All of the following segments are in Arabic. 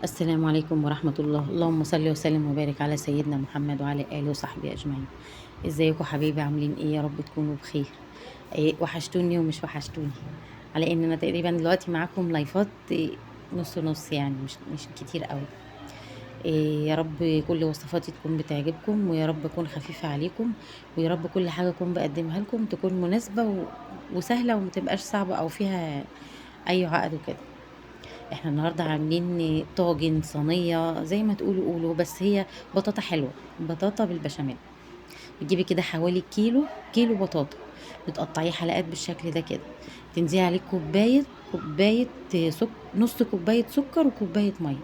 السلام عليكم ورحمة الله، اللهم صل وسلم وبارك على سيدنا محمد وعلى آله وصحبه أجمعين. ازيكم حبايبي عاملين ايه؟ يا رب تكونوا بخير. وحشتوني ومش وحشتوني، على ان انا تقريبا دلوقتي معاكم لايفات نص نص، يعني مش كتير قوي. يا رب كل وصفاتي تكون بتعجبكم، ويا رب اكون خفيفة عليكم، ويا رب كل حاجة اكون بقدمها لكم تكون مناسبة وسهلة ومتبقاش صعبة او فيها اي عقد وكده. احنا النهارده عاملين طاجن صينيه زي ما تقولوا قولوا، بس هي بطاطا حلوه، بطاطا بالبشاميل. بتجيبي كده حوالي كيلو بطاطا، بتقطعيه حلقات بالشكل ده كده. تنزلي عليه كوبايه نص كوبايه سكر وكوبايه ميه.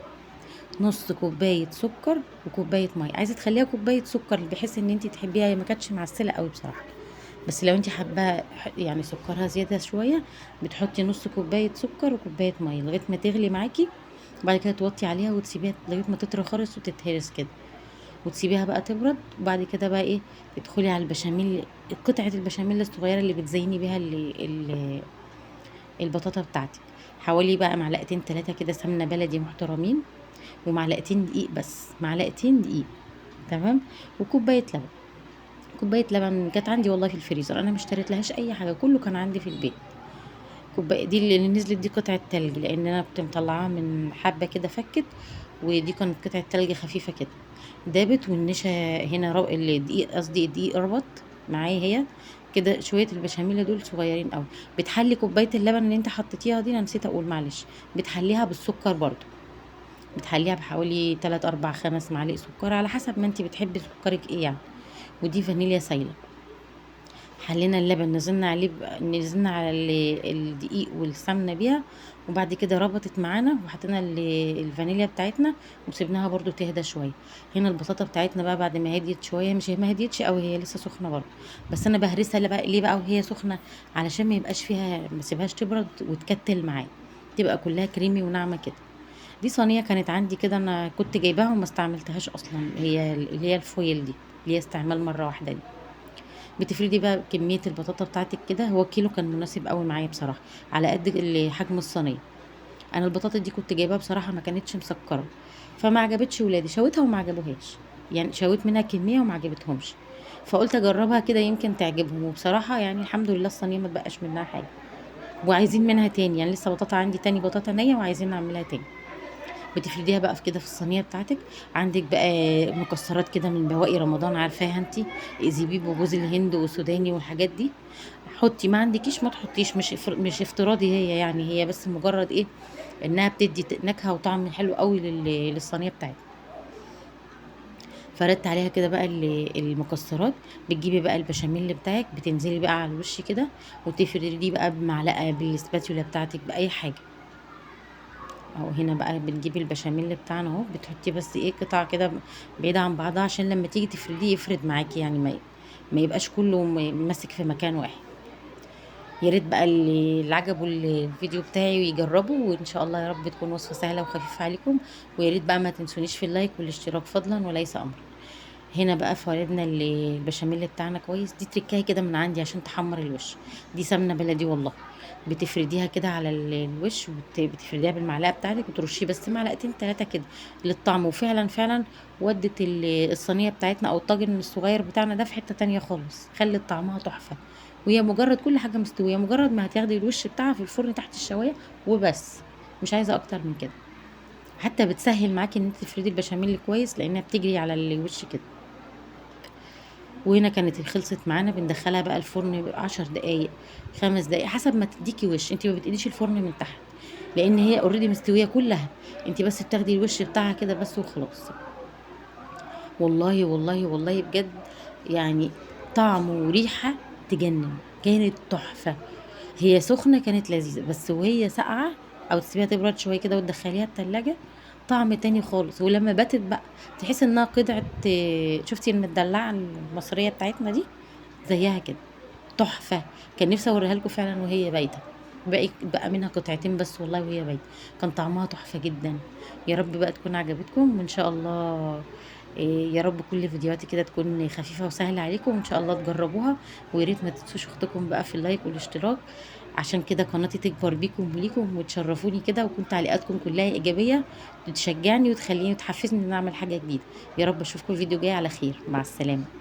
نص كوبايه سكر وكوبايه ميه، عايزه تخليها كوبايه سكر بحيث ان انت تحبيها، هي ما كانتش معسله قوي بصراحه. بس لو انت حابه يعني سكرها زياده شويه، بتحطي نص كوبايه سكر وكوبايه ميه لغايه ما تغلي معاكي. وبعد كده توطي عليها وتسيبيها لغايه ما تطرى خالص وتتهرس كده، وتسيبيها بقى تبرد. وبعد كده بقى ايه، تدخلي على البشاميل، قطعه البشاميل الصغيره اللي بتزيني بيها البطاطا بتاعتك. حوالي بقى معلقتين ثلاثه كده سمنه بلدي محترمين، ومعلقتين دقيق، بس معلقتين دقيق. تمام. وكوبايه لبن. كوبايه لبن كانت عندي والله في الفريزر، انا ما اشتريت لهاش اي حاجه، كله كان عندي في البيت. كوبايه دي اللي نزلت دي قطعه تلج، لان انا كنت مطلعاها من حبه كده فكت، ودي كانت قطعه تلج خفيفه كده. دابت والنشا هنا الدقيق، قصدي الدقيق ربط معايا هي كده. شويه البشاميل دول صغيرين قوي. بتحلي كوبايه اللبن اللي انت حطيتيها دي، انا نسيت اقول معلش، بتحليها بالسكر برضو. بتحليها بحوالي 3 4 5 معالق سكر على حسب ما انت بتحبي سكرك ايه يعني. ودي فانيليا سايله. حلينا اللبن، نزلنا على الدقيق والسمنه بيها. وبعد كده ربطت معانا، وحطينا الفانيليا بتاعتنا، وسيبناها برضو تهدى شويه. هنا البطاطا بتاعتنا بقى بعد ما هديت شويه، مش ما هديتش قوي، هي لسه سخنه برضو. بس انا بهرسها ليه بقى وهي سخنه؟ علشان ما يبقاش فيها، ما سيبهاش تبرد وتكتل معايا، تبقى كلها كريمي وناعمه كده. دي صينيه كانت عندي كده، انا كنت جايباها وما استعملتهاش اصلا، هي اللي هي الفويل دي، اللي هي استعمال مره واحده دي. بتفردي بقى كمية البطاطا بتاعتك كده، هو كيلو كان مناسب قوي معايا بصراحة، على قد حجم الصينية. انا البطاطا دي كنت جايباها بصراحة ما كانتش مسكرة، فما عجبتش ولادي، شويتها وما عجبوهاش. يعني شويت منها كمية وما عجبتهمش، فقلت اجربها كده يمكن تعجبهم. وبصراحة يعني الحمد لله الصينية ما تبقاش منها حاجة، وعايزين منها تاني، يعني لسه بطاطا عندي تاني، بطاطا نية وعايزين نعملها تاني. بتفرديها بقى في كده في الصينيه بتاعتك. عندك بقى مكسرات كده من بواقي رمضان، عارفاها انتي، زبيب وجوز الهند والسوداني والحاجات دي. حطي، ما عندكيش ما تحطيش، مش افتراضي هي، يعني هي بس مجرد ايه، انها بتدي نكهه وطعم حلو قوي للصينيه بتاعتك. فردت عليها كده بقى المكسرات. بتجيبي بقى البشاميل بتاعك، بتنزلي بقى على الوش كده، وتفرديه بقى بمعلقه بالسباتيولا بتاعتك باي حاجه. اهو هنا بقى بنجيب البشاميل بتاعنا اهو، بتحطي بس ايه قطع كده بعيدة عن بعضها، عشان لما تيجي تفرديه يفرد معاكي، يعني ما يبقاش كله ماسك في مكان واحد. يا ريت بقى اللي عجبه الفيديو بتاعي ويجربه، وان شاء الله يا رب تكون وصفة سهلة وخفيفة عليكم. ويا ريت بقى ما تنسونيش في اللايك والاشتراك فضلا وليس امرا. هنا بقى فردنا البشاميل بتاعنا كويس. دي تركايه كده من عندي عشان تحمر الوش. دي سمنه بلدي والله. بتفرديها كده على الوش، بتفرديها بالمعلقه بتاعتك، وترشيه بس معلقتين ثلاثه كده للطعم. وفعلا فعلا ودت الصينيه بتاعتنا او الطاجن الصغير بتاعنا ده في حته تانية خالص، خلت طعمها تحفه. وهي مجرد كل حاجه مستويه، مجرد ما هتاخدي الوش بتاعها في الفرن تحت الشوايه وبس، مش عايزه اكتر من كده. حتى بتسهل معاكي ان انت تفردي البشاميل كويس، لانها بتجري على الوش كده. وهنا كانت خلصت معانا، بندخلها بقى الفرن 10 دقايق، 5 دقايق، حسب ما تديكي وش. انت ما بتقليش الفرن من تحت، لان هي اوريدي مستويه كلها. انت بس بتاخدي الوش بتاعها كده بس وخلاص. والله والله والله بجد، يعني طعم وريحه تجنن، كانت تحفه. هي سخنه كانت لذيذه، بس وهي ساقعه او تسيبيها تبرد شويه كده وتدخليها التلاجة، طعم تاني خالص. ولما باتت بقى تحس انها قطعه، شفتي المدلعه المصريه بتاعتنا دي، زيها كده، تحفة. كان نفسي اوريها لكم فعلا وهي بايتة. بقى منها قطعتين بس والله وهي بايتة. كان طعمها تحفة جدا. يا رب بقى تكون عجبتكم وان شاء الله. يا رب كل فيديوهاتي كده تكون خفيفة وسهلة عليكم، وان شاء الله تجربوها. ويا ريت ما تنسوش اختكم بقى في اللايك والاشتراك. عشان كده قناتي تكبر بيكم وليكم وتشرفوني كده، وتكون تعليقاتكم كلها ايجابيه تشجعني وتخليني وتحفزني ان انا اعمل حاجه جديده. يا رب اشوفكم الفيديو جاي على خير. مع السلامه.